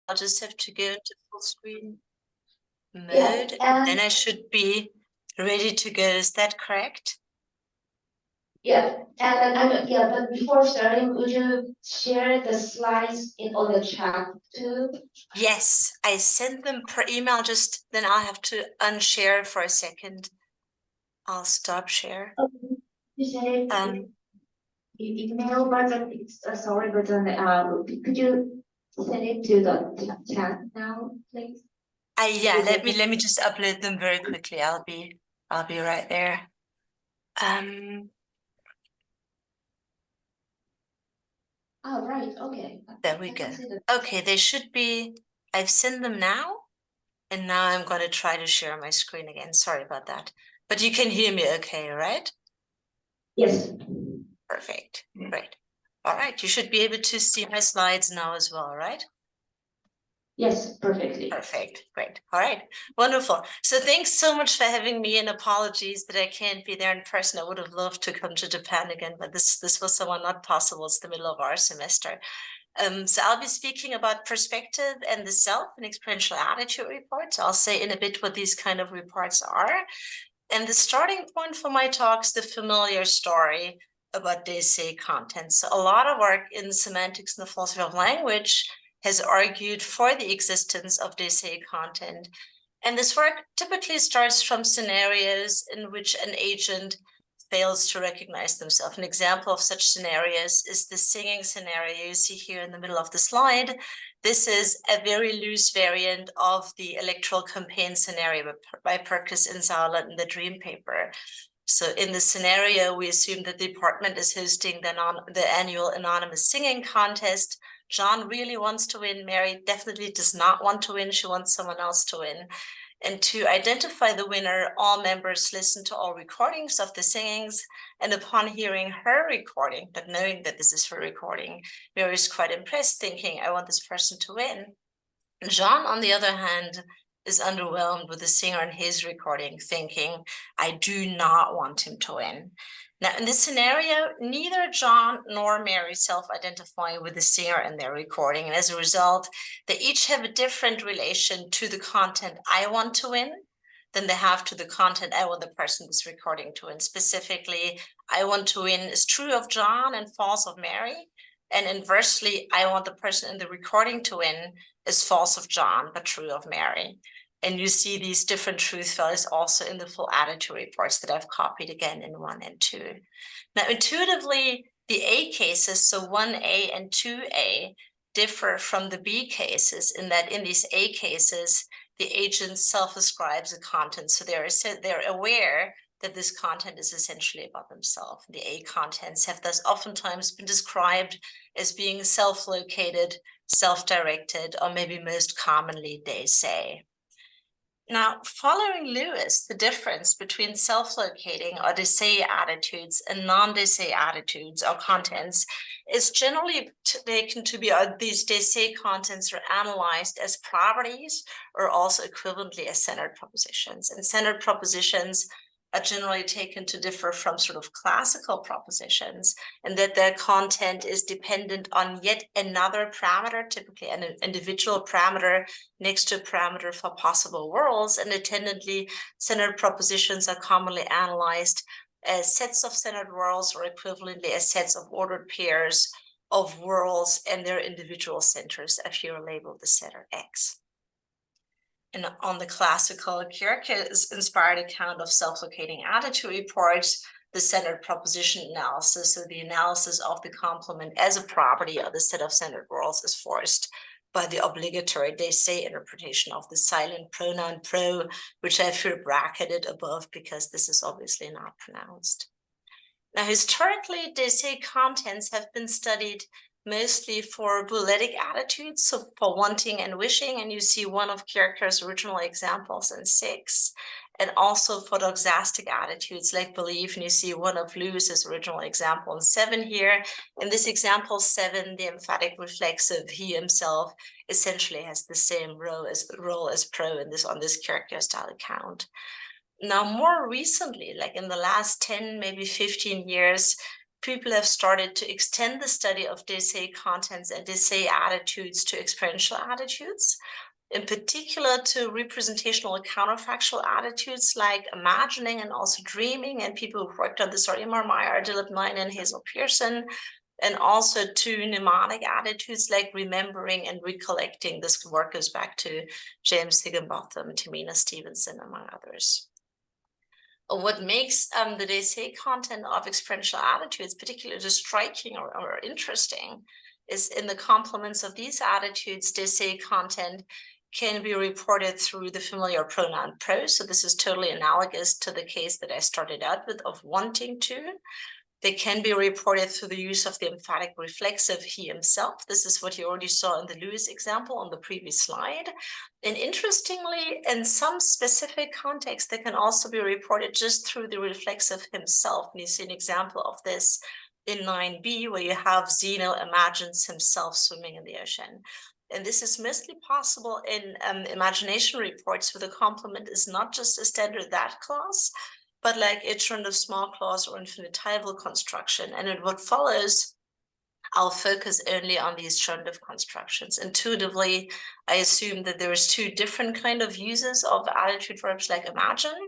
I'll just have to go to full screen mode, Yeah, and then I should be ready to go. Is that correct? yeah, and yeah, but before starting, would you share the slides on the chat too? Yes, I sent them per email. Just then I'll have to unshare for a second. I'll stop share. You said email, but it's sorry, but could you send it to the chat now, please? Yeah, let me just upload them very quickly. I'll be right there. Oh, right, okay. There we go. Okay, they should be, I've sent them now, and now I'm going to try to share my screen again. Sorry about that. But you can hear me okay, right? Yes. Perfect. Great. All right, you should be able to see my slides now as well, right? Yes, perfectly. Perfect. Great. All right. Wonderful. So thanks so much for having me, and apologies that I can't be there in person. I would have loved to come to Japan again, but this was somehow not possible. It's the middle of our semester. So I'll be speaking about perspective and the self and experiential attitude reports. I'll say in a bit what these kind of reports are. And the starting point for my talk is the familiar story about d'essai content. So a lot of work in semantics and the philosophy of language has argued for the existence of d'essai content. And this work typically starts from scenarios in which an agent fails to recognize themselves. An example of such scenarios is the singing scenario you see here in the middle of the slide. This is a very loose variant of the electoral campaign scenario by Perkins and Sauerland in the Dream paper. So in the scenario, we assume that the department is hosting the annual anonymous singing contest. John really wants to win. Mary definitely does not want to win. She wants someone else to win. And to identify the winner, all members listen to all recordings of the singings. And upon hearing her recording, but knowing that this is her recording, Mary is quite impressed, thinking, I want this person to win. John, on the other hand, is underwhelmed with the singer in his recording, thinking, I do not want him to win. Now, in this scenario, neither John nor Mary self-identify with the singer in their recording. And as a result, they each have a different relation to the content I want to win than they have to the content I want the person who's recording to win. Specifically, I want to win is true of John and false of Mary. And inversely, I want the person in the recording to win is false of John, but true of Mary. And you see these different truth values also in the full attitude reports that I've copied again in 1 and 2. Now, intuitively, the A cases, so 1A and 2A, differ from the B cases in that in these A cases, the agent self-ascribes a content. So they're aware that this content is essentially about themselves. The A contents have thus oftentimes been described as being self-located, self-directed, or maybe most commonly d'essai. Now, following Lewis, the difference between self-locating or d'essai attitudes and non-d'essai attitudes or contents is generally taken to be these d'essai contents are analyzed as properties or also equivalently as centered propositions. And centered propositions are generally taken to differ from sort of classical propositions, and that their content is dependent on yet another parameter, typically an individual parameter next to a parameter for possible worlds. And attendantly, centered propositions are commonly analyzed as sets of centered worlds or equivalently as sets of ordered pairs of worlds and their individual centers if you're labeled the center X. And on the classical Kierkegaard-inspired account of self-locating attitude reports, the centered proposition analysis, so the analysis of the complement as a property of the set of centered worlds, is forced by the obligatory d'essai interpretation of the silent pronoun pro, which I've here bracketed above because this is obviously not pronounced. Now, historically, d'essai contents have been studied mostly for buletic attitudes, so for wanting and wishing, and you see one of Kierkegaard's original examples in 6, and also for doxastic attitudes like belief, and you see one of Lewis's original example in 7 here. In this example 7, the emphatic reflexive he himself essentially has the same role as pro in this on this Kierkegaard style account. Now, more recently, like in the last 10, maybe 15 years, people have started to extend the study of DSA contents and DSA attitudes to experiential attitudes, in particular to representational counterfactual attitudes like imagining and also dreaming. And people who worked on this are Imar Meyer, Dilip Mine, and Hazel Pearson, and also to mnemonic attitudes like remembering and recollecting. This work goes back to James Higginbotham, Tamina Stevenson, among others. What makes the DSA content of experiential attitudes particularly striking or interesting is in the complements of these attitudes, DSA content can be reported through the familiar pronoun pro. So this is totally analogous to the case that I started out with of wanting to. They can be reported through the use of the emphatic reflexive he himself. This is what you already saw in the Lewis example on the previous slide. And interestingly, in some specific context, they can also be reported just through the reflexive himself. And you see an example of this in 9b, where you have Zeno imagines himself swimming in the ocean. And this is mostly possible in imagination reports where the complement is not just a standard that clause, but like iterative small clause or infinitival construction. And in what follows, I'll focus only on these generative constructions. Intuitively, I assume that there is two different kind of uses of attitude verbs like imagine,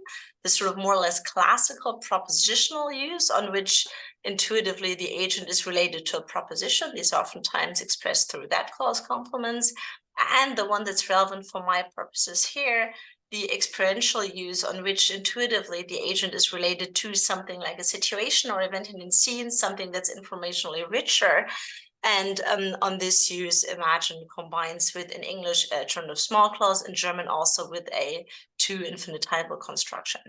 the sort of more or less classical propositional use on which intuitively the agent is related to a proposition. These are oftentimes expressed through that clause complements. And the one that's relevant for my purposes here, the experiential use on which intuitively the agent is related to something like a situation or event in a scene, something that's informationally richer. And on this use, imagine combines with, in English, a generative small clause, in German also with a to infinitival construction.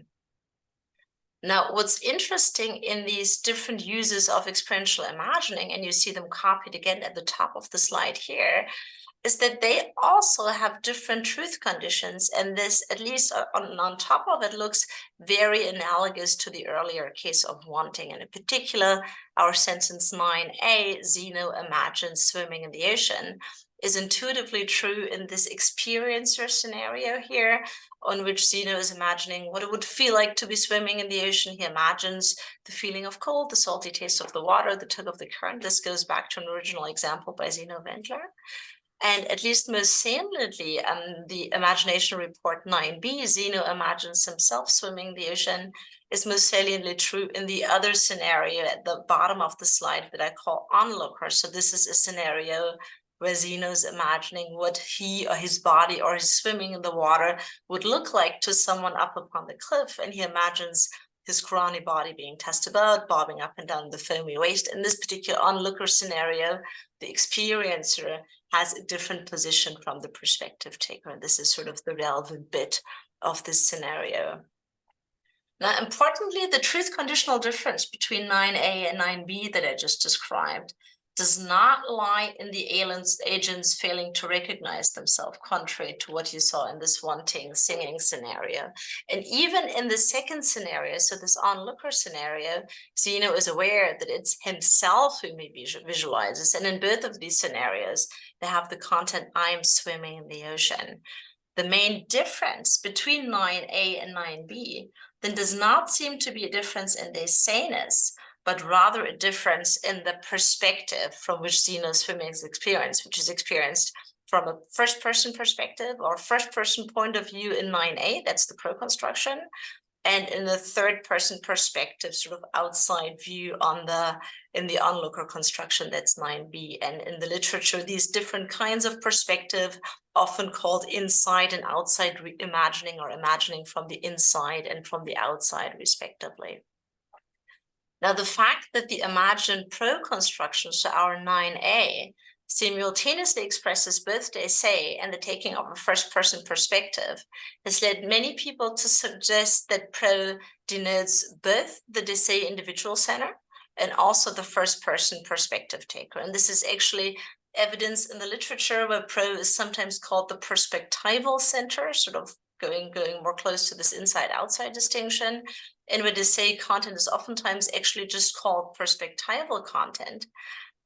Now, what's interesting in these different uses of experiential imagining, and you see them copied again at the top of the slide here, is that they also have different truth conditions. And this, at least on top of it, looks very analogous to the earlier case of wanting. And in particular, our sentence 9a, Zeno imagines swimming in the ocean, is intuitively true in this experiencer scenario here, on which Zeno is imagining what it would feel like to be swimming in the ocean. He imagines the feeling of cold, the salty taste of the water, the tug of the current. This goes back to an original example by Zeno Wendler. And at least most saliently, the imagination report 9b, Zeno imagines himself swimming in the ocean, is most saliently true in the other scenario at the bottom of the slide that I call onlooker. So this is a scenario where Zeno's imagining what he or his body or his swimming in the water would look like to someone up upon the cliff. And he imagines his scrawny body being tossed about, bobbing up and down the foamy waste. In this particular onlooker scenario, the experiencer has a different position from the perspective taker. And this is sort of the relevant bit of this scenario. Now, importantly, the truth conditional difference between 9a and 9b that I just described does not lie in the agents failing to recognize themselves, contrary to what you saw in this wanting singing scenario. And even in the second scenario, so this onlooker scenario, Zeno is aware that it's himself whom he visualizes. And in both of these scenarios, they have the content, I'm swimming in the ocean. The main difference between 9a and 9b then does not seem to be a difference in their saneness, but rather a difference in the perspective from which Zeno's swimming is experienced, which is experienced from a first-person perspective or first-person point of view in 9a, that's the pro-construction, and in the third-person perspective, sort of outside view in the onlooker construction, that's 9b. And in the literature, these different kinds of perspective, often called inside and outside imagining, or imagining from the inside and from the outside, respectively. Now, the fact that the imagined pro-construction, so our 9a, simultaneously expresses both the essay and the taking of a first-person perspective has led many people to suggest that pro denotes both the essay individual center and also the first-person perspective taker. And this is actually evidence in the literature where pro is sometimes called the perspectival center, sort of going more close to this inside-outside distinction. And where essay content is oftentimes actually just called perspectival content.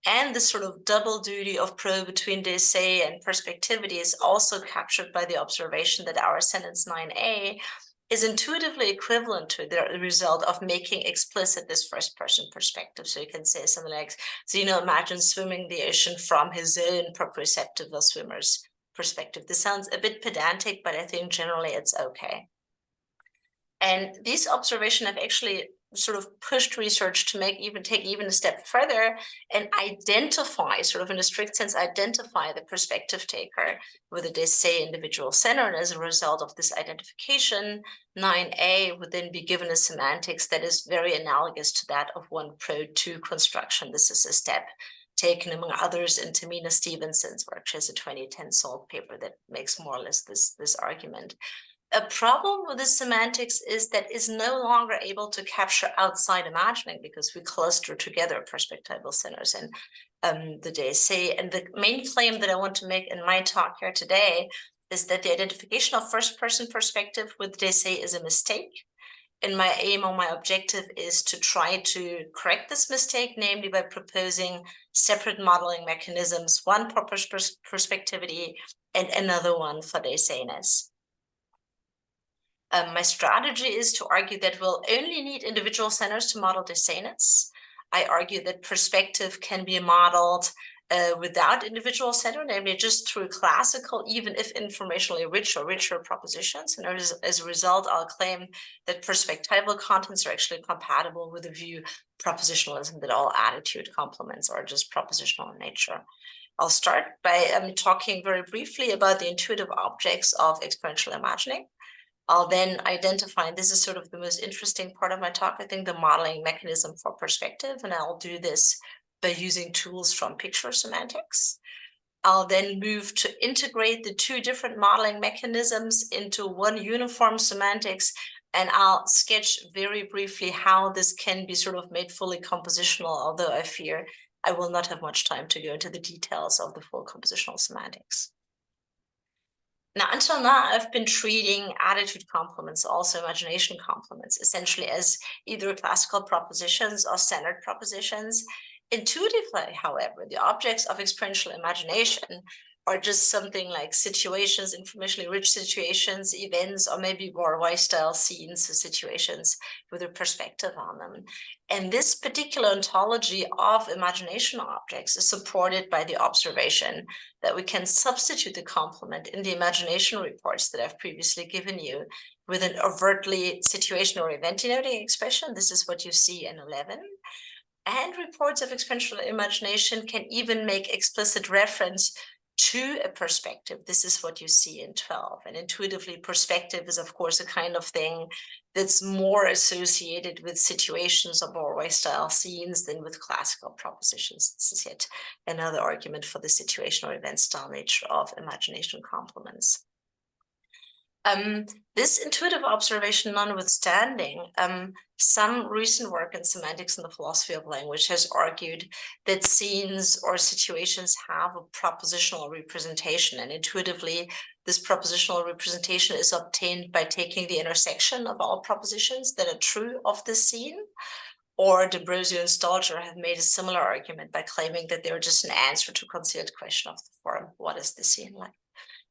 And the sort of double duty of pro between the essay and perspectivity is also captured by the observation that our sentence 9a is intuitively equivalent to the result of making explicit this first-person perspective. So you can say something like, Zeno imagines swimming the ocean from his own proprioceptive swimmer's perspective. This sounds a bit pedantic, but I think generally it's okay. And these observations have actually sort of pushed research to take even a step further and identify, sort of in a strict sense, identify the perspective taker with a they say individual center. And as a result of this identification, 9A would then be given a semantics that is very analogous to that of 1Pro2 construction. This is a step taken among others in Tamina Stevenson's work. She has a 2010 Salt paper that makes more or less this argument. A problem with the semantics is that it's no longer able to capture outside imagining because we cluster together perspectival centers and the DSA. And the main claim that I want to make in my talk here today is that the identification of first-person perspective with DSA is a mistake. And my aim or my objective is to try to correct this mistake, namely by proposing separate modeling mechanisms, one for perspectivity and another one for DSA-ness. My strategy is to argue that we'll only need individual centers to model DSA-ness. I argue that perspective can be modeled without individual center, namely just through classical, even if informationally rich or richer propositions. And as a result, I'll claim that perspectival contents are actually compatible with the view propositionalism that all attitude complements are just propositional in nature. I'll start by talking very briefly about the intuitive objects of experiential imagining. I'll then identify, and this is sort of the most interesting part of my talk, I think, the modeling mechanism for perspective, and I'll do this by using tools from picture semantics. I'll then move to integrate the two different modeling mechanisms into one uniform semantics, and I'll sketch very briefly how this can be sort of made fully compositional, although I fear I will not have much time to go into the details of the full compositional semantics. Now, until now, I've been treating attitude complements, also imagination complements, essentially as either classical propositions or standard propositions. Intuitively, however, the objects of experiential imagination are just something like situations, informationally rich situations, events, or maybe Borway-style scenes, situations with a perspective on them. And this particular ontology of imagination objects is supported by the observation that we can substitute the complement in the imagination reports that I've previously given you with an overtly situation or event denoting expression. This is what you see in 11. And reports of experiential imagination can even make explicit reference to a perspective. This is what you see in 12. And intuitively, perspective is, of course, a kind of thing that's more associated with situations or Borway-style scenes than with classical propositions. This is yet another argument for the situation or event-style nature of imagination complements. This intuitive observation notwithstanding, some recent work in semantics and the philosophy of language has argued that scenes or situations have a propositional representation, and intuitively, this propositional representation is obtained by taking the intersection of all propositions that are true of the scene. Or D'Ambrosio and Stalger have made a similar argument by claiming that they're just an answer to concealed question of the form, what is the scene like?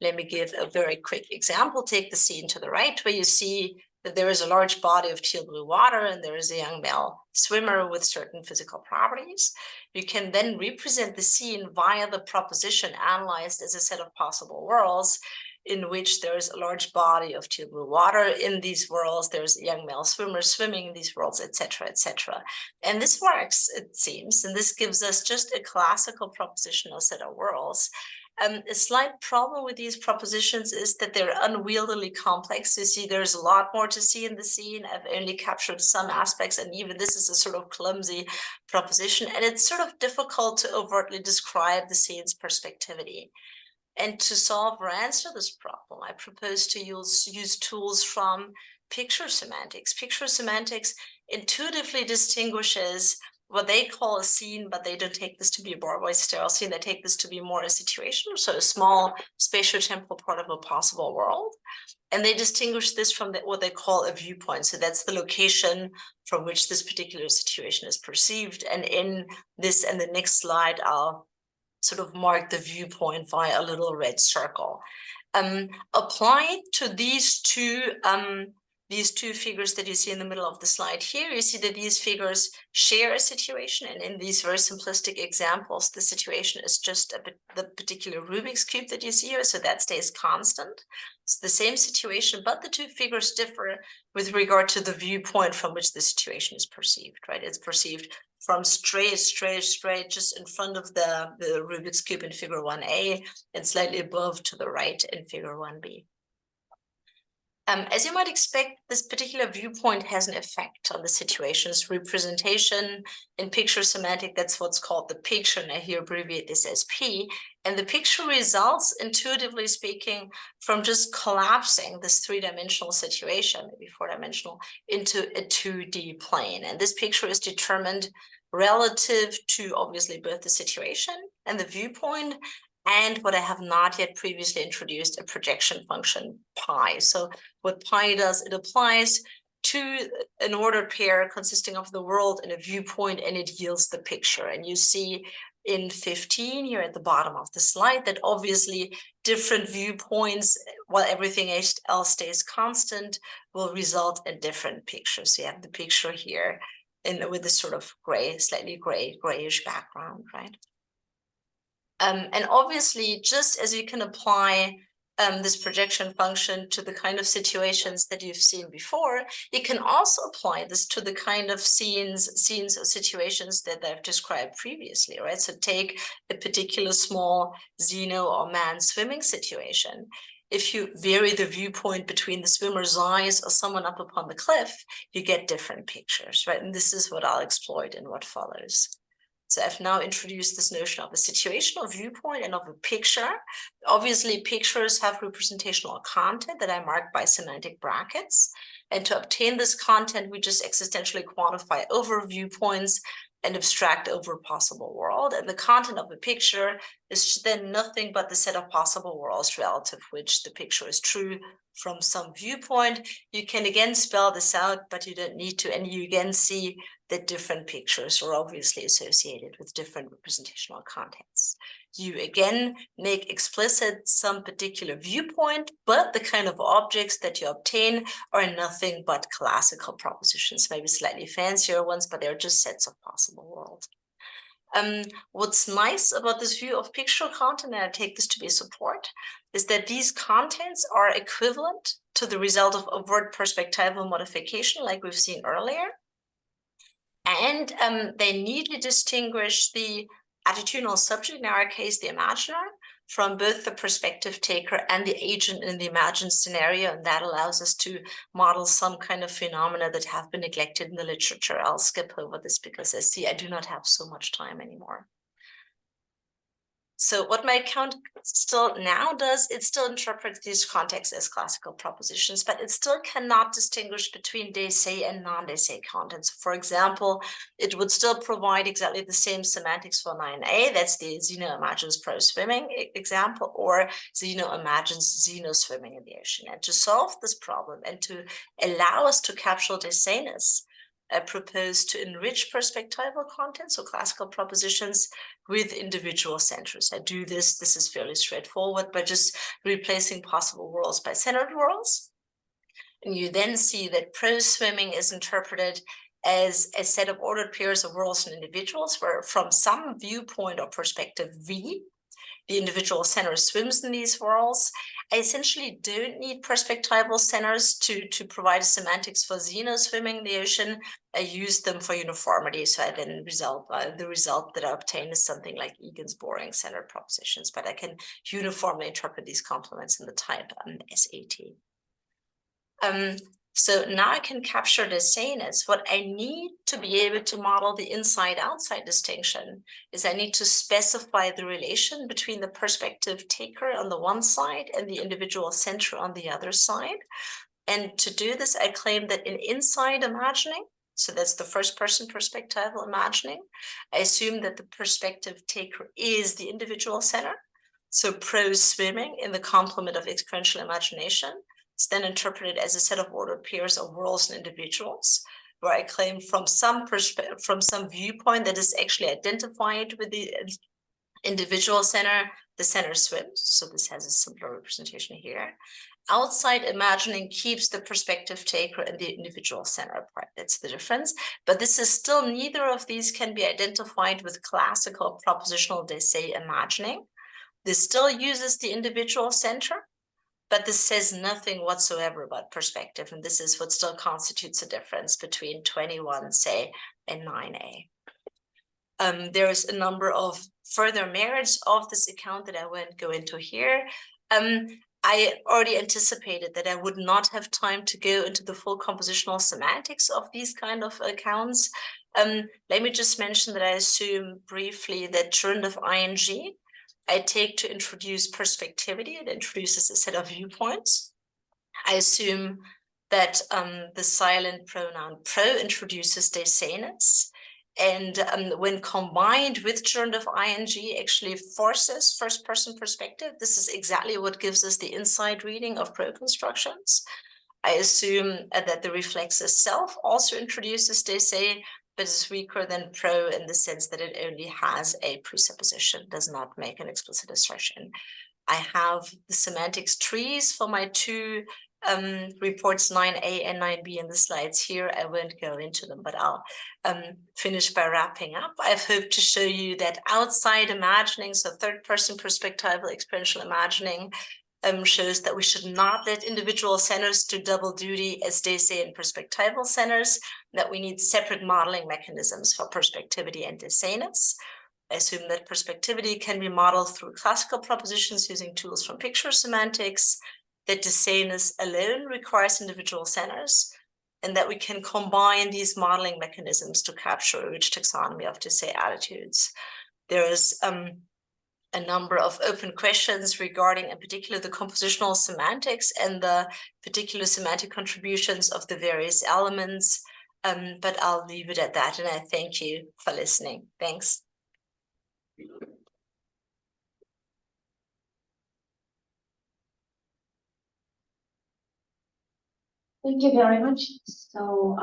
Let me give a very quick example. Take the scene to the right, where you see that there is a large body of teal blue water and there is a young male swimmer with certain physical properties. You can then represent the scene via the proposition analyzed as a set of possible worlds in which there's a large body of teal blue water. In these worlds, there's a young male swimmer swimming in these worlds, etc., etc. And this works, it seems, and this gives us just a classical propositional set of worlds. A slight problem with these propositions is that they're unwieldily complex. You see, there's a lot more to see in the scene. I've only captured some aspects, and even this is a sort of clumsy proposition, and it's sort of difficult to overtly describe the scene's perspectivity. And to solve or answer this problem, I propose to use tools from picture semantics. Picture semantics intuitively distinguishes what they call a scene, but they don't take this to be a Borway-style scene. They take this to be more a situation, so a small spatio-temporal part of a possible world. And they distinguish this from what they call a viewpoint. So that's the location from which this particular situation is perceived. And in this and the next slide, I'll sort of mark the viewpoint via a little red circle. Applied to these two these two figures that you see in the middle of the slide here, you see that these figures share a situation. And in these very simplistic examples, the situation is just the particular Rubik's Cube that you see here. So that stays constant. It's the same situation, but the two figures differ with regard to the viewpoint from which the situation is perceived, right? It's perceived from straight, just in front of the Rubik's Cube in figure 1a, and slightly above to the right in figure 1b. As you might expect, this particular viewpoint has an effect on the situation's representation. In picture semantic, that's what's called the picture, and I here abbreviate this as P. And the picture results, intuitively speaking, from just collapsing this three-dimensional situation, maybe four-dimensional, into a 2D plane. And this picture is determined relative to, obviously, both the situation and the viewpoint, and what I have not yet previously introduced, a projection function, pi. So what pi does, it applies to an ordered pair consisting of the world and a viewpoint, and it yields the picture. And you see in 15 here at the bottom of the slide that obviously different viewpoints, while everything else stays constant, will result in different pictures. So you have the picture here with this sort of gray, slightly grayish background, right? And obviously, just as you can apply this projection function to the kind of situations that you've seen before, you can also apply this to the kind of scenes or situations that I've described previously, right? So take a particular small Xeno or man swimming situation. If you vary the viewpoint between the swimmer's eyes or someone up upon the cliff, you get different pictures, right? And this is what I'll exploit in what follows. So I've now introduced this notion of a situational viewpoint and of a picture. Obviously, pictures have representational content that I mark by semantic brackets. And to obtain this content, we just existentially quantify over viewpoints and abstract over a possible world. And the content of a picture is then nothing but the set of possible worlds relative which the picture is true from some viewpoint. You can again spell this out, but you don't need to. And you again see that different pictures are obviously associated with different representational contents. You again make explicit some particular viewpoint, but the kind of objects that you obtain are nothing but classical propositions, maybe slightly fancier ones, but they're just sets of possible worlds. What's nice about this view of pictorial content, and I take this to be support, is that these contents are equivalent to the result of overt perspectival modification, like we've seen earlier. And they neatly distinguish the attitudinal subject, in our case, the imaginer, from both the perspective taker and the agent in the imagined scenario. And that allows us to model some kind of phenomena that have been neglected in the literature. I'll skip over this because I do not have so much time anymore. So what my account still now does, it still interprets these contexts as classical propositions, but it still cannot distinguish between de se and non-de-se contents. For example, it would still provide exactly the same semantics for 9a, that's the Xeno imagines pro swimming example, or Xeno imagines Xeno swimming in the ocean. And to solve this problem and to allow us to capture de se-ness, I propose to enrich perspectival content, so classical propositions, with individual centers. I do this is fairly straightforward, by just replacing possible worlds by centered worlds. And you then see that prose swimming is interpreted as a set of ordered pairs of worlds and individuals, where from some viewpoint or perspective V, the individual center swims in these worlds. I essentially don't need perspectival centers to provide semantics for Xeno swimming in the ocean. I use them for uniformity, so I then the result that I obtain is something like Egan's boring centered propositions, but I can uniformly interpret these complements in the type SAT. So now I can capture the sameness. What I need to be able to model the inside-outside distinction is I need to specify the relation between the perspective taker on the one side and the individual center on the other side. And to do this, I claim that in inside imagining, so that's the first person perspectival imagining, I assume that the perspective taker is the individual center. So prose swimming in the complement of experiential imagination. It's then interpreted as a set of ordered pairs of worlds and individuals, where I claim from some viewpoint that is actually identified with the Individual center, the center swims, so this has a simpler representation here. Outside imagining keeps the perspective taker and the individual center apart. That's the difference. But this is still, neither of these can be identified with classical propositional Desai imagining. This still uses the individual center, but this says nothing whatsoever about perspective. And this is what still constitutes a difference between 21, say, and 9a. There is a number of further merits of this account that I won't go into here. I already anticipated that I would not have time to go into the full compositional semantics of these kind of accounts. Let me just mention that I assume briefly that gerund of ing I take to introduce perspectivity. It introduces a set of viewpoints. I assume that the silent pronoun pro introduces Desai'ness. And when combined with gerund of ing, actually forces first-person perspective. This is exactly what gives us the inside reading of pro constructions. I assume that the reflexive self also introduces Desai, but is weaker than pro in the sense that it only has a presupposition, does not make an explicit assertion. I have the semantics trees for my two reports 9a and 9b in the slides here. I won't go into them, but I'll finish by wrapping up. I've hoped to show you that outside imagining, so third-person perspectival experiential imagining, shows that we should not let individual centers do double duty as Desai and perspectival centers, that we need separate modeling mechanisms for perspectivity and Desai'ness. I assume that perspectivity can be modeled through classical propositions using tools from picture semantics, that Desai'ness alone requires individual centers, and that we can combine these modeling mechanisms to capture a rich taxonomy of Desai attitudes. There is a number of open questions regarding, in particular, the compositional semantics and the particular semantic contributions of the various elements, but I'll leave it at that, and I thank you for listening. Thanks. Thank you very much. So,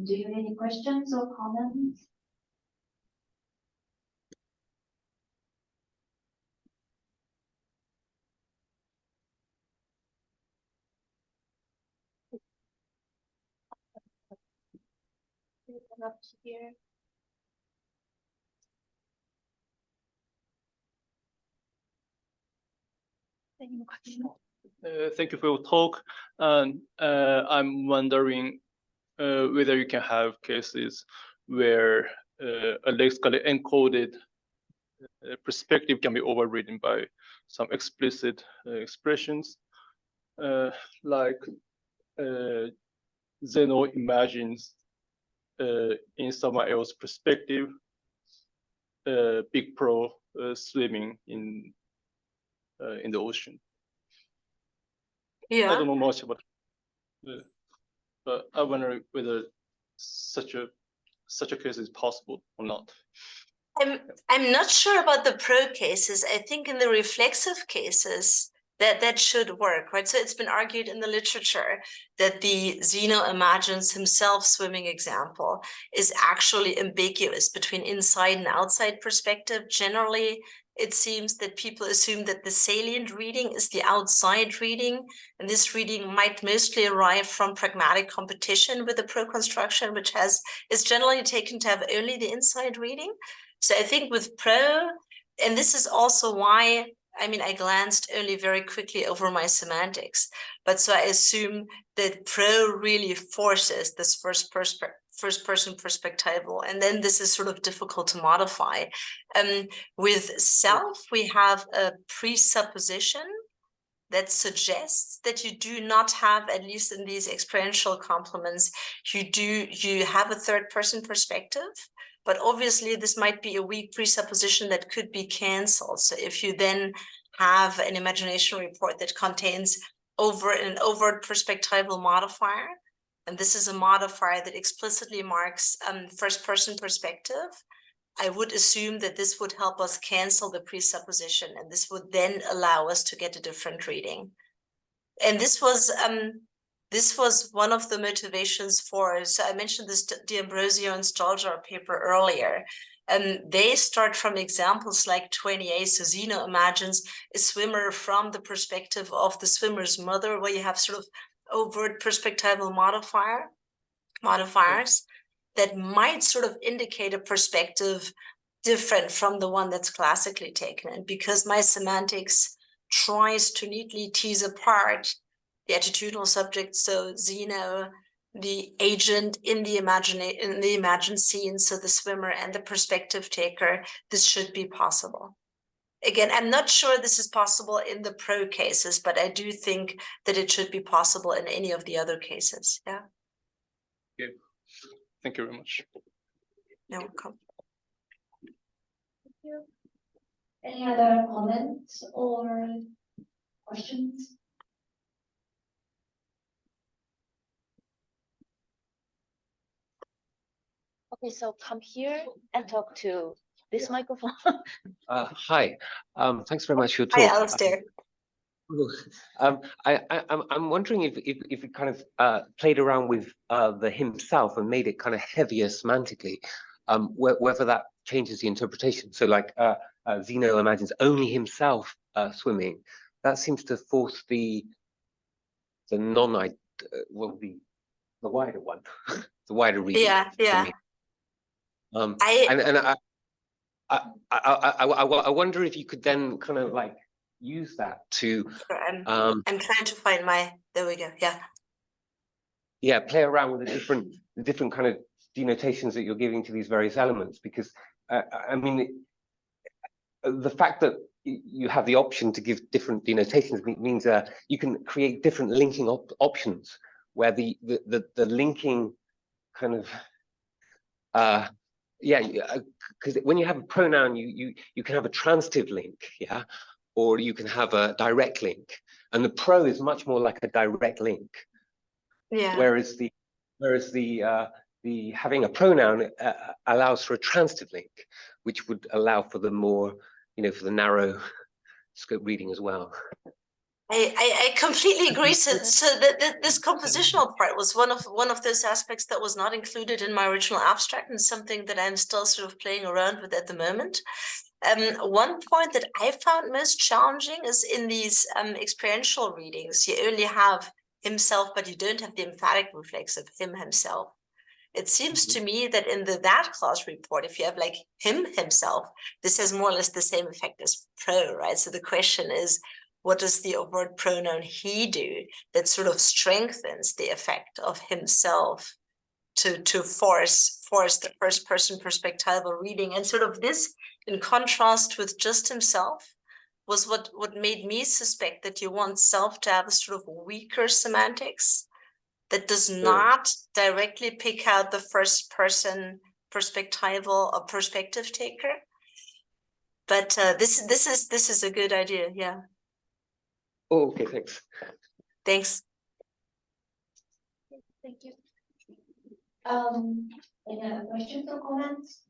do you have any questions or comments? Up here. Thank you for your talk. And I'm wondering whether you can have cases where a lexically encoded perspective can be overridden by some explicit expressions, like Zeno imagines in someone else's perspective, big pro swimming in the ocean. Yeah. I don't know much about it, but I wonder whether such a case is possible or not. I'm not sure about the pro cases. I think in the reflexive cases that should work, right? So it's been argued in the literature that the Zeno imagines himself swimming example is actually ambiguous between inside and outside perspective. Generally, it seems that people assume that the salient reading is the outside reading, and this reading might mostly arrive from pragmatic competition with the pro construction, which is generally taken to have only the inside reading. So I think with pro, and this is also why, I mean, I glanced only very quickly over my semantics, but so I assume that pro really forces this first-person perspectival, and then this is sort of difficult to modify. With self, we have a presupposition that suggests that you do not have, at least in these experiential complements, you have a third-person perspective. But obviously, this might be a weak presupposition that could be canceled. So if you then have an imagination report that contains an overt perspectival modifier, and this is a modifier that explicitly marks first-person perspective, I would assume that this would help us cancel the presupposition, and this would then allow us to get a different reading. And this was one of the motivations for, so I mentioned this D'Ambrosio and Stoljar paper earlier. And they start from examples like 28. So Zeno imagines a swimmer from the perspective of the swimmer's mother, where you have sort of overt perspectival modifiers that might sort of indicate a perspective different from the one that's classically taken. And because my semantics tries to neatly tease apart the attitudinal subject, so Zeno, the agent in the imagined scene, so the swimmer and the perspective taker, this should be possible. Again, I'm not sure this is possible in the pro cases, but I do think that it should be possible in any of the other cases. Yeah. Okay. Thank you very much. You're welcome. Thank you. Any other comments or questions? Okay, so come here and talk to this microphone. Hi, thanks very much for your Hi, talk. Alistair. I'm wondering if you kind of played around with the himself and made it kind of heavier semantically, whether that changes the interpretation. So like Zeno imagines only himself swimming. That seems to force the non-I, well, the wider one, the wider reading. Yeah, yeah. I wonder if you could then kind of like use that to I'm trying to find my, there we go. Yeah. play around with the different kind of denotations that you're giving to these various elements, because I mean the fact that you have the option to give different denotations means you can create different linking options where the linking kind of because when you have a pronoun, you can have a transitive link, yeah, or you can have a direct link, and the pro is much more like a direct link. Yeah. Whereas the having a pronoun allows for a transitive link, which would allow for the more, for the narrow scope reading as well. I completely agree. So this compositional part was one of those aspects that was not included in my original abstract, and something that I'm still sort of playing around with at the moment. One point that I found most challenging is in these experiential readings, you only have himself, but you don't have the emphatic reflex of himself. It seems to me that in the that clause report, if you have like himself, this has more or less the same effect as pro, right? So the question is, what does the overt pronoun he do that sort of strengthens the effect of himself to force the first person perspectival reading? And sort of this, in contrast with just himself, was what made me suspect that you want self to have a sort of weaker semantics that does not directly pick out the first person perspectival or perspective taker. But this is a good idea. Yeah. Oh, okay, thanks. Thanks. Thank you. Any other questions or comments?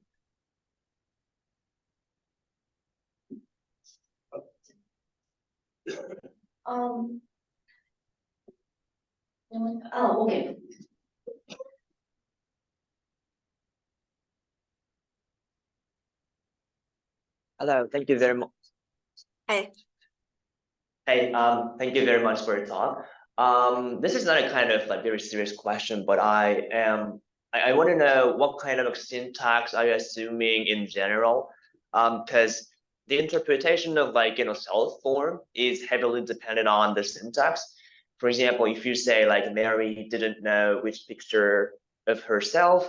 Oh, okay. Hello, thank you very much. Hey. Hey, thank you very much for your talk. This is not a kind of like very serious question, but I want to know what kind of syntax are you assuming in general? Because the interpretation of like self form is heavily dependent on the syntax. For example, if you say like Mary didn't know which picture of herself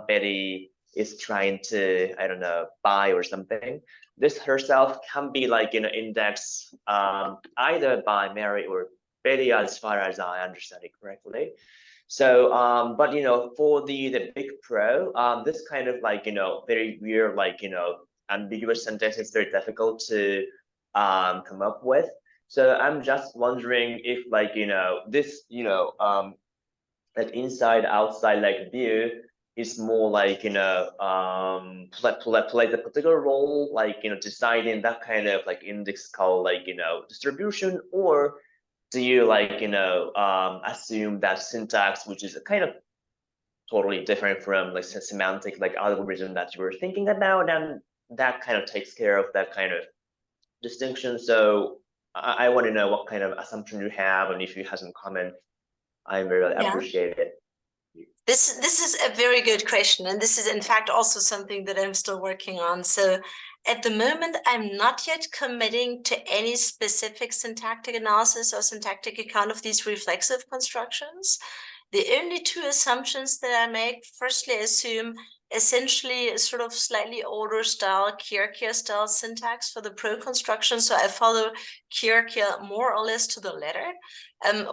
Betty is trying to, I don't know, buy or something. This herself can be like indexed either by Mary or Betty, as far as I understand it correctly. So, but for the big pro, this kind of like very weird like ambiguous sentence is very difficult to come up with. So I'm just wondering if like this like inside outside like view is more like play the particular role like deciding that kind of like index called like distribution, or do you like assume that syntax, which is a kind of totally different from like semantic like algorithm that you were thinking about, and that kind of takes care of that kind of distinction. So I want to know what kind of assumption you have, and if you have some comment, I really Yeah. appreciate it. This is a very good question, and this is in fact also something that I'm still working on. So at the moment, I'm not yet committing to any specific syntactic analysis or syntactic account of these reflexive constructions. The only two assumptions that I make, firstly, assume essentially a sort of slightly older style, Kierkegaard style syntax for the pro construction. So I follow Kierkegaard more or less to the letter.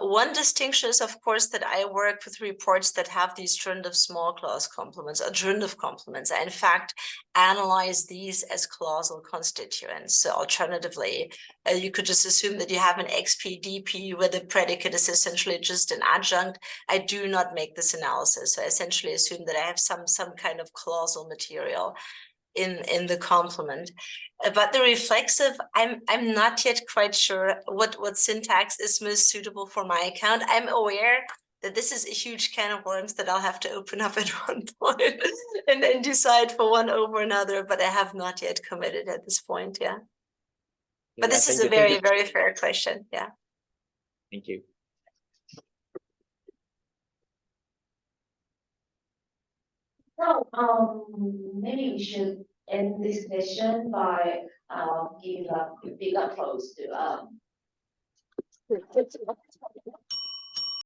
One distinction is, of course, that I work with reports that have these trend of small clause complements or trend of complements. I, in fact, analyze these as clausal constituents. So alternatively, you could just assume that you have an XP-DP where the predicate is essentially just an adjunct. I do not make this analysis. So I essentially assume that I have some kind of clausal material in the complement. But the reflexive, I'm not yet quite sure what syntax is most suitable for my account. I'm aware that this is a huge can of worms that I'll have to open up at one point and then decide for one over another, but I have not yet committed at this point, yeah. But this is a very, very fair question, yeah. Thank you. So, maybe we should end this session by giving a big applause to